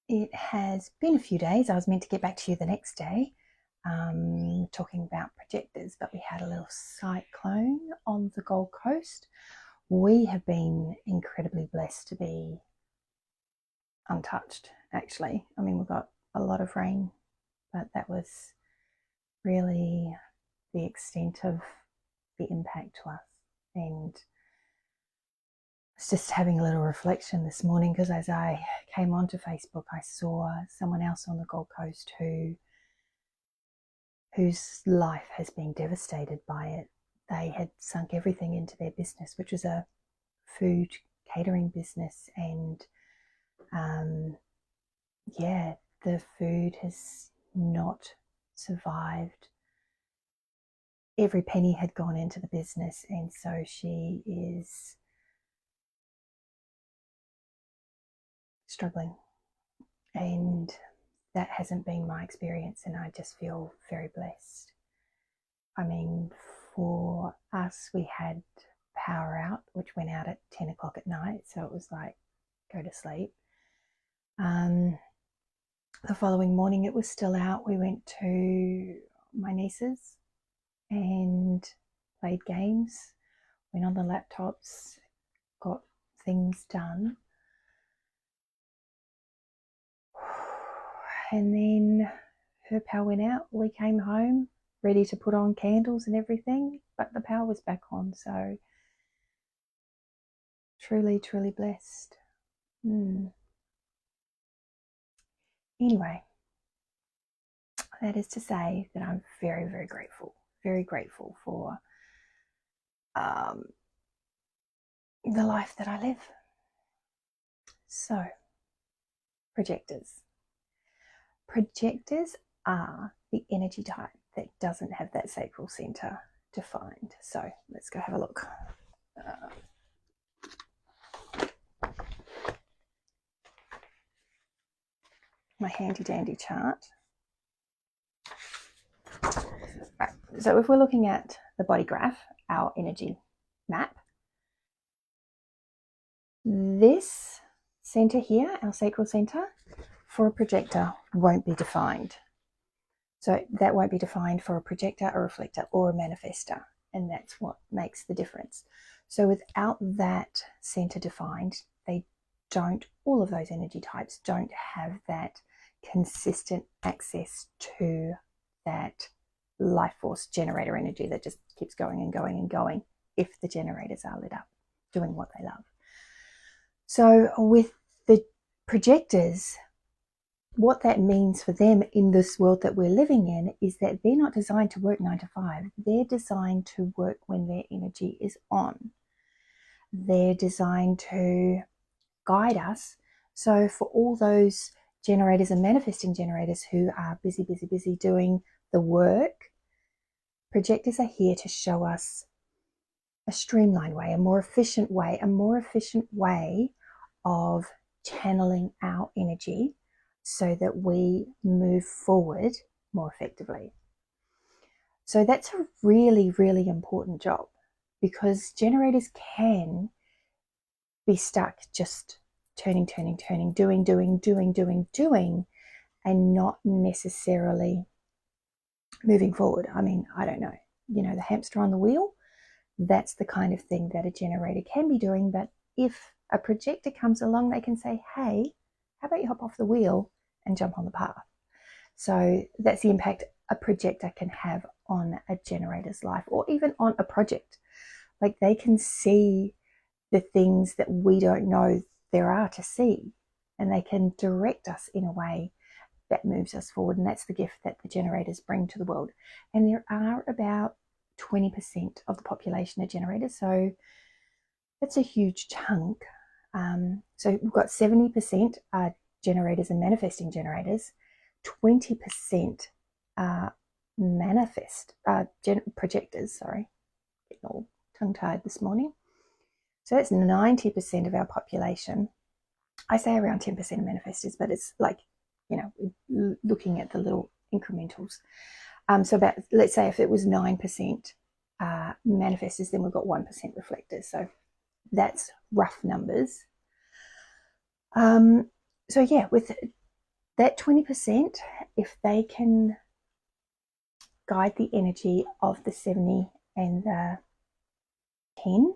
It has been a few days. I was meant to get back to you the next day talking about projectors, but we had a little cyclone on the Gold Coast. We have been incredibly blessed to be untouched, actually. I mean, we got a lot of rain, but that was really the extent of the impact to us. And I was just having a little reflection this morning because as I came onto Facebook, I saw someone else on the Gold Coast whose life has been devastated by it. They had sunk everything into their business, which was a food catering business, and the food has not survived. Every penny had gone into the business, and so she is struggling. And that hasn't been my experience, and I just feel very blessed. I mean, for us, we had power out, which went out at 10 o'clock at night, so it was like, go to sleep. The following morning, it was still out. We went to my niece's and played games, went on the laptops, got things done. And then her power went out. We came home ready to put on candles and everything, but the power was back on. So truly, truly blessed. Anyway, that is to say that I'm very, very grateful for the life that I live. So, projectors. Projectors are the energy type that doesn't have that sacral center defined. So let's go have a look. My handy dandy chart. Right. So if we're looking at the body graph, our energy map, this center here, our sacral center, for a projector won't be defined. So that won't be defined for a projector, a reflector, or a manifestor. And that's what makes the difference. So without that center defined, all of those energy types don't have that consistent access to that life force generator energy that just keeps going and going and going if the generators are lit up, doing what they love. So with the projectors, what that means for them in this world that we're living in is that they're not designed to work 9 to 5. They're designed to work when their energy is on. They're designed to guide us. So for all those generators and manifesting generators who are busy doing the work, projectors are here to show us a streamlined way, a more efficient way of channeling our energy so that we move forward more effectively. So that's a really, really important job, because generators can be stuck just turning, doing, and not necessarily moving forward. I mean, I don't know, the hamster on the wheel, that's the kind of thing that a generator can be doing. But if a projector comes along, they can say, hey, how about you hop off the wheel and jump on the path? So that's the impact a projector can have on a generator's life, or even on a project. Like, they can see the things that we don't know there are to see, and they can direct us in a way that moves us forward. And that's the gift that the generators bring to the world. And there are about 20% of the population are generators, so that's a huge chunk. So we've got 70% are generators and manifesting generators, 20% are projectors. Sorry, getting all tongue-tied this morning. So that's 90% of our population. I say around 10% of manifestors, but it's like, looking at the little incrementals. So about, let's say if it was 9% manifestors, then we've got 1% reflectors. So that's rough numbers. So yeah, with that 20%, if they can guide the energy of the 70 and the 10%,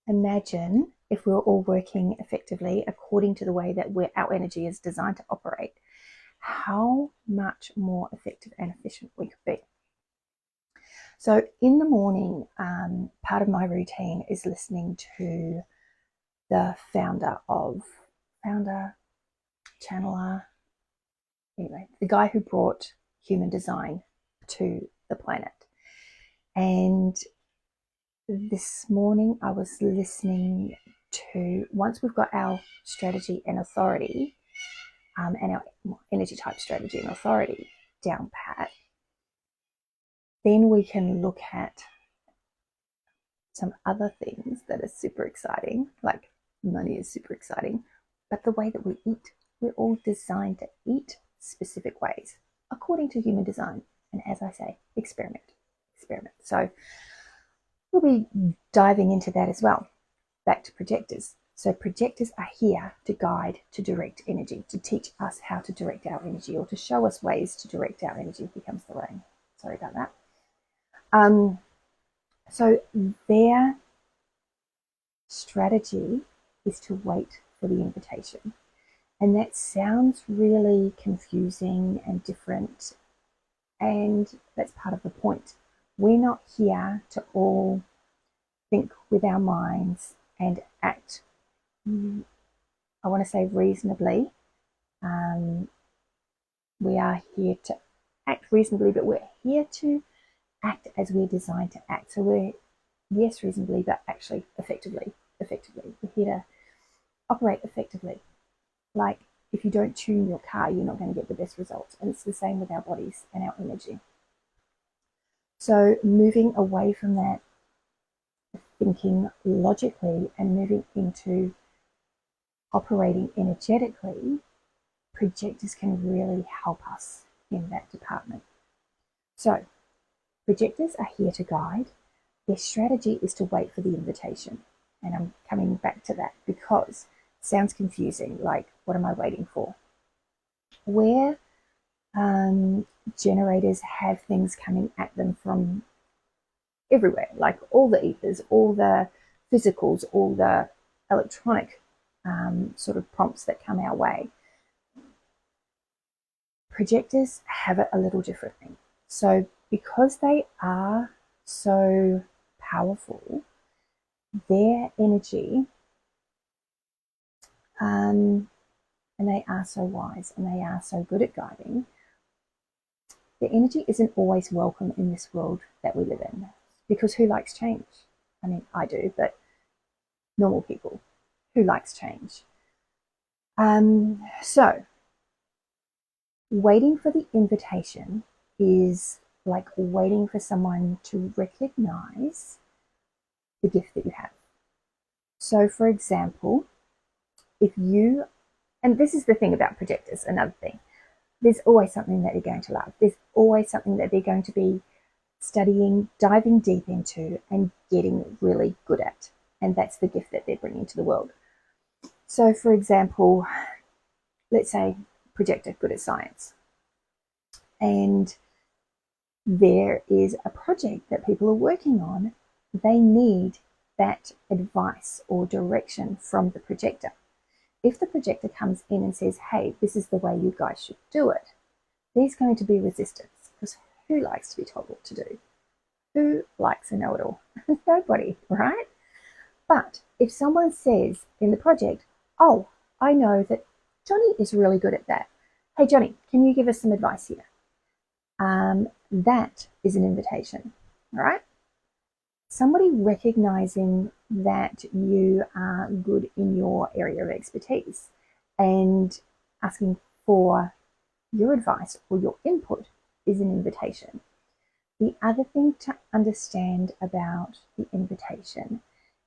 imagine if we're all working effectively according to the way that our energy is designed to operate, how much more effective and efficient we could be. So in the morning, part of my routine is listening to the channeler, anyway, the guy who brought human design to the planet. And this morning I was listening to, once we've got our strategy and authority, and our energy type strategy and authority down pat, then we can look at some other things that are super exciting, like money is super exciting, but the way that we eat, we're all designed to eat specific ways according to human design. And as I say, experiment. So we'll be diving into that as well. Back to projectors. So projectors are here to guide, to direct energy, to teach us how to direct our energy, or to show us ways to direct our energy if it comes the rain. Sorry about that. So their strategy is to wait for the invitation. And that sounds really confusing and different. And that's part of the point. We're not here to all think with our minds and act, I want to say reasonably. We are here to act reasonably, but we're here to act as we're designed to act. So we're, yes, reasonably, but actually effectively. We're here to operate effectively. Like, if you don't tune your car, you're not going to get the best results. And it's the same with our bodies and our energy. So moving away from that, thinking logically, and moving into operating energetically, projectors can really help us in that department. So projectors are here to guide. Their strategy is to wait for the invitation. And I'm coming back to that because it sounds confusing, like, what am I waiting for? Where generators have things coming at them from everywhere, like all the ethers, all the physicals, all the electronic sort of prompts that come our way. Projectors have it a little differently. So because they are so powerful, their energy, and they are so wise and they are so good at guiding, their energy isn't always welcome in this world that we live in. Because who likes change? I mean, I do, but normal people, who likes change? So waiting for the invitation is like waiting for someone to recognize the gift that you have. So for example, if you, and this is the thing about projectors, another thing, there's always something that they're going to love. There's always something that they're going to be studying, diving deep into, and getting really good at. And that's the gift that they're bringing to the world. So for example, let's say projector, good at science. And there is a project that people are working on. They need that advice or direction from the projector. If the projector comes in and says, hey, this is the way you guys should do it, there's going to be resistance, because who likes to be told what to do? Who likes a know-it-all? Nobody, right? But if someone says in the project, oh, I know that Johnny is really good at that. Hey, Johnny, can you give us some advice here? That is an invitation, all right? Somebody recognizing that you are good in your area of expertise and asking for your advice or your input is an invitation. The other thing to understand about the invitation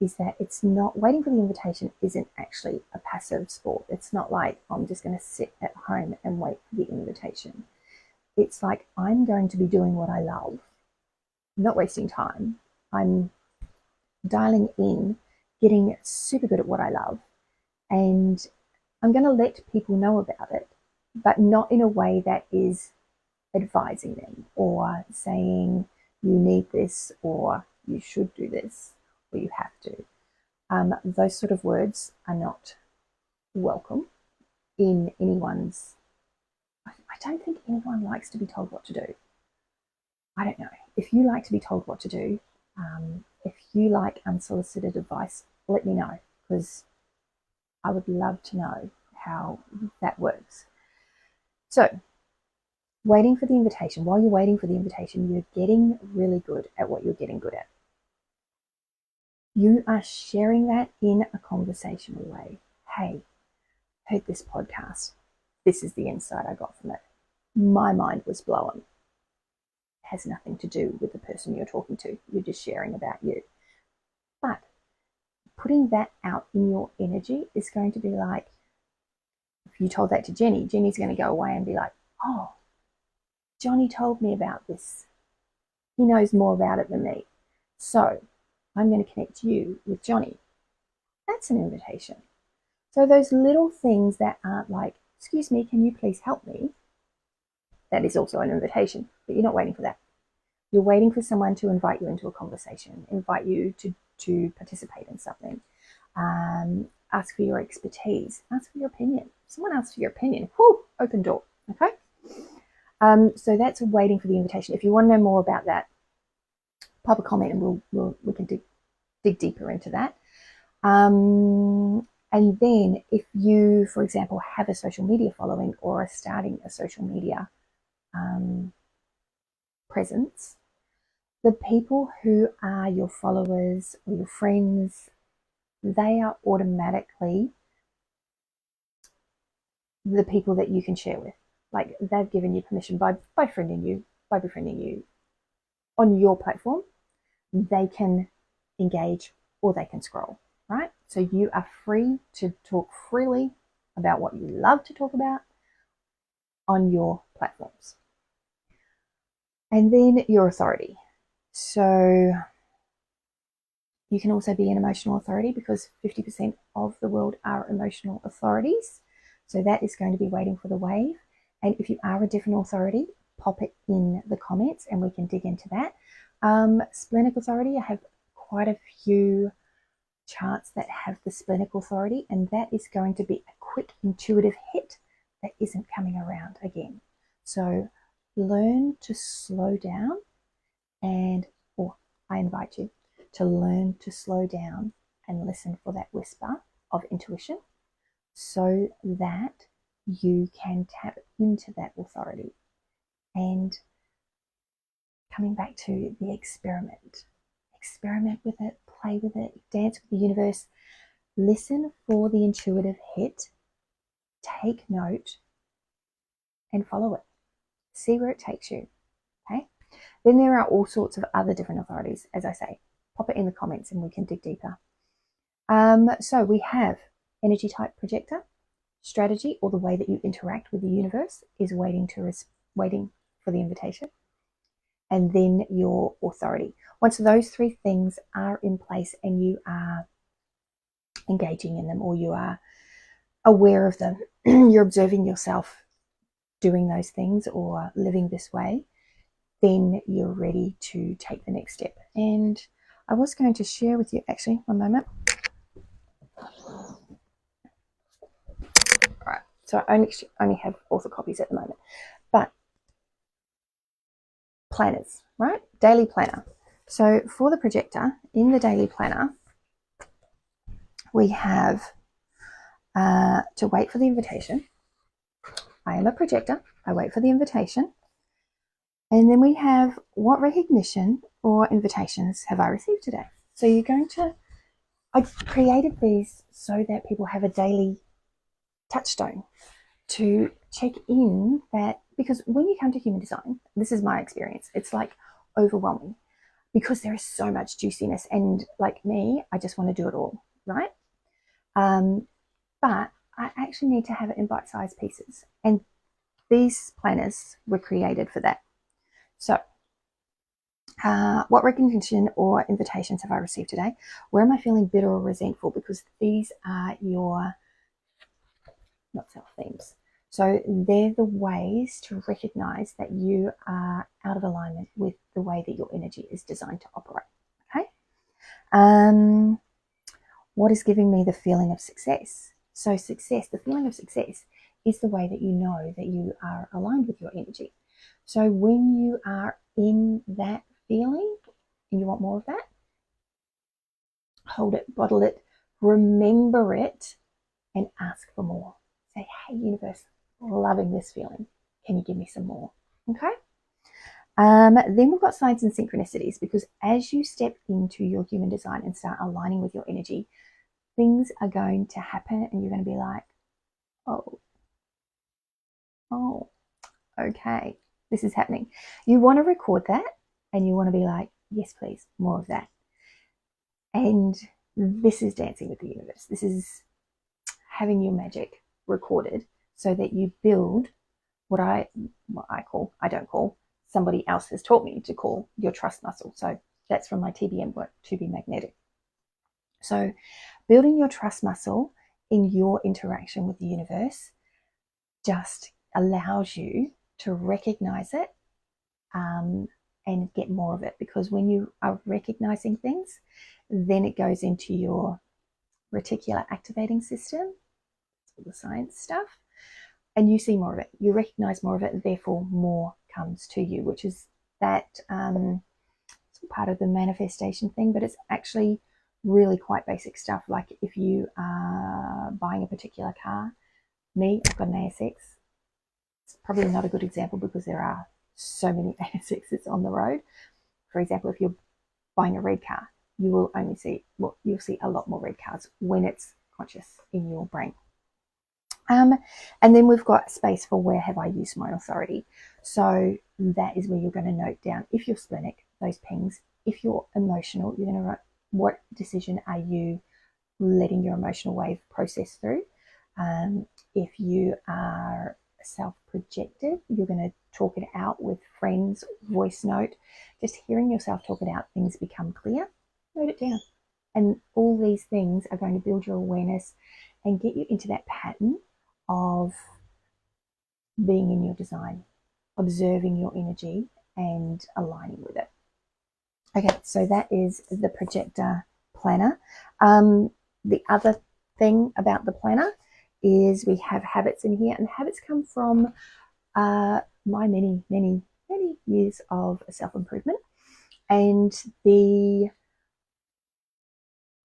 is that it's not, waiting for the invitation isn't actually a passive sport. It's not like, I'm just going to sit at home and wait for the invitation. It's like, I'm going to be doing what I love, not wasting time. I'm dialing in, getting super good at what I love, and I'm going to let people know about it but not in a way that is advising them or saying you need this or you should do this or you have to. Those sort of words are not welcome in anyone's. I don't think anyone likes to be told what to do. I don't know. If you like to be told what to do, if you like unsolicited advice, let me know, because I would love to know how that works. So, waiting for the invitation. While you're waiting for the invitation, you're getting really good at what you're getting good at. You are sharing that in a conversational way. Hey, heard this podcast. This is the insight I got from it. My mind was blown. It has nothing to do with the person you're talking to. You're just sharing about you. But putting that out in your energy is going to be like, if you told that to Jenny, Jenny's going to go away and be like, oh, Johnny told me about this. He knows more about it than me. So I'm going to connect you with Johnny. That's an invitation. So those little things that aren't like, excuse me, can you please help me? That is also an invitation, but you're not waiting for that. You're waiting for someone to invite you into a conversation, invite you to participate in something, ask for your expertise, ask for your opinion. If someone asks for your opinion, whoo, open door, okay? So that's waiting for the invitation. If you want to know more about that, pop a comment and we can dig deeper into that. And then if you, for example, have a social media following or are starting a social media presence, the people who are your followers or your friends, they are automatically the people that you can share with. Like, they've given you permission by befriending you on your platform. They can engage or they can scroll, right? So you are free to talk freely about what you love to talk about on your platforms. And then your authority. So you can also be an emotional authority, because 50% of the world are emotional authorities. So that is going to be waiting for the wave. And if you are a different authority, pop it in the comments and we can dig into that. Splenic authority, I have quite a few charts that have the splenic authority, and that is going to be a quick intuitive hit that isn't coming around again. So learn to slow down, and I invite you to learn to slow down and listen for that whisper of intuition so that you can tap into that authority. And coming back to the experiment with it, play with it, dance with the universe, listen for the intuitive hit, take note and follow it. See where it takes you. Okay. Then there are all sorts of other different authorities. As I say, pop it in the comments and we can dig deeper. So we have energy type projector. Strategy, or the way that you interact with the universe, is waiting for the invitation. And then your authority. Once those three things are in place and you are engaging in them, or you are aware of them, you're observing yourself doing those things or living this way, then you're ready to take the next step. And I was going to share with you, actually, one moment. All right, so I only have author copies at the moment, but planners, right? Daily planner. So for the projector, in the daily planner, we have to wait for the invitation. I am a projector. I wait for the invitation. And then we have, what recognition or invitations have I received today? So you're going to, I created these so that people have a daily touchstone to check in that, because when you come to human design, this is my experience, it's like overwhelming because there is so much juiciness, and like me, I just want to do it all, right? But I actually need to have it in bite-sized pieces, and these planners were created for that. So what recognition or invitations have I received today? Where am I feeling bitter or resentful? Because these are your not self themes. So they're the ways to recognize that you are out of alignment with the way that your energy is designed to operate. Okay. What is giving me the feeling of success? So success, the feeling of success is the way that you know that you are aligned with your energy. So when you are in that feeling and you want more of that, hold it, bottle it, remember it, and ask for more. Say, hey, universe, loving this feeling. Can you give me some more? Okay. Then we've got signs and synchronicities, because as you step into your human design and start aligning with your energy, things are going to happen and you're going to be like, oh, okay, this is happening. You want to record that and you want to be like, yes, please, more of that. And this is dancing with the universe. This is having your magic recorded so that you build what I don't call, somebody else has taught me to call your trust muscle. So that's from my TBM work, to be magnetic. So building your trust muscle in your interaction with the universe just allows you to recognize it and get more of it, because when you are recognizing things, then it goes into your reticular activating system, all the science stuff, and you see more of it, you recognize more of it, and therefore more comes to you, which is that part of the manifestation thing, but it's actually really quite basic stuff. Like if you are buying a particular car, I've got an ASX. It's probably not a good example because there are so many ASXs on the road. For example, if you're buying a red car, you will only see, you'll see a lot more red cars when it's conscious in your brain. And then we've got space for where have I used my authority. So that is where you're going to note down, if you're splenic, those pings. If you're emotional, you're going to write, what decision are you letting your emotional wave process through? If you are self-projected, you're going to talk it out with friends, voice note. Just hearing yourself talk it out, things become clear. Note it down. And all these things are going to build your awareness and get you into that pattern of being in your design, observing your energy and aligning with it. Okay, so that is the projector planner. The other thing about the planner is we have habits in here, and habits come from my many years of self-improvement, and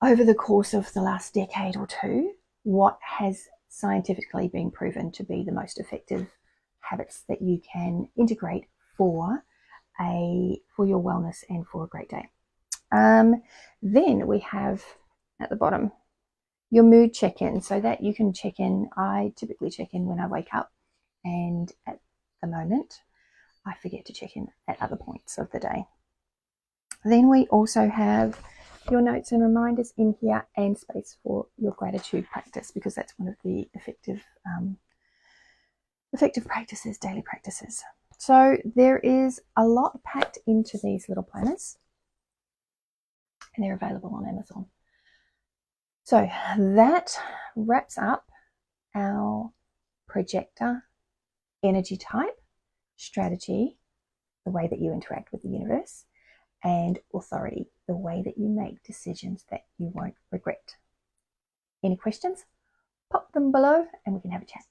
over the course of the last decade or two, what has scientifically been proven to be the most effective habits that you can integrate for your wellness and for a great day. Then we have at the bottom your mood check-in, so that you can check in. I typically check in when I wake up, and at the moment I forget to check in at other points of the day. Then we also have your notes and reminders in here, and space for your gratitude practice, because that's one of the effective practices, daily practices. So there is a lot packed into these little planners, and they're available on Amazon. So that wraps up our projector energy type, strategy, the way that you interact with the universe, and authority, the way that you make decisions that you won't regret. Any questions? Pop them below and we can have a chat.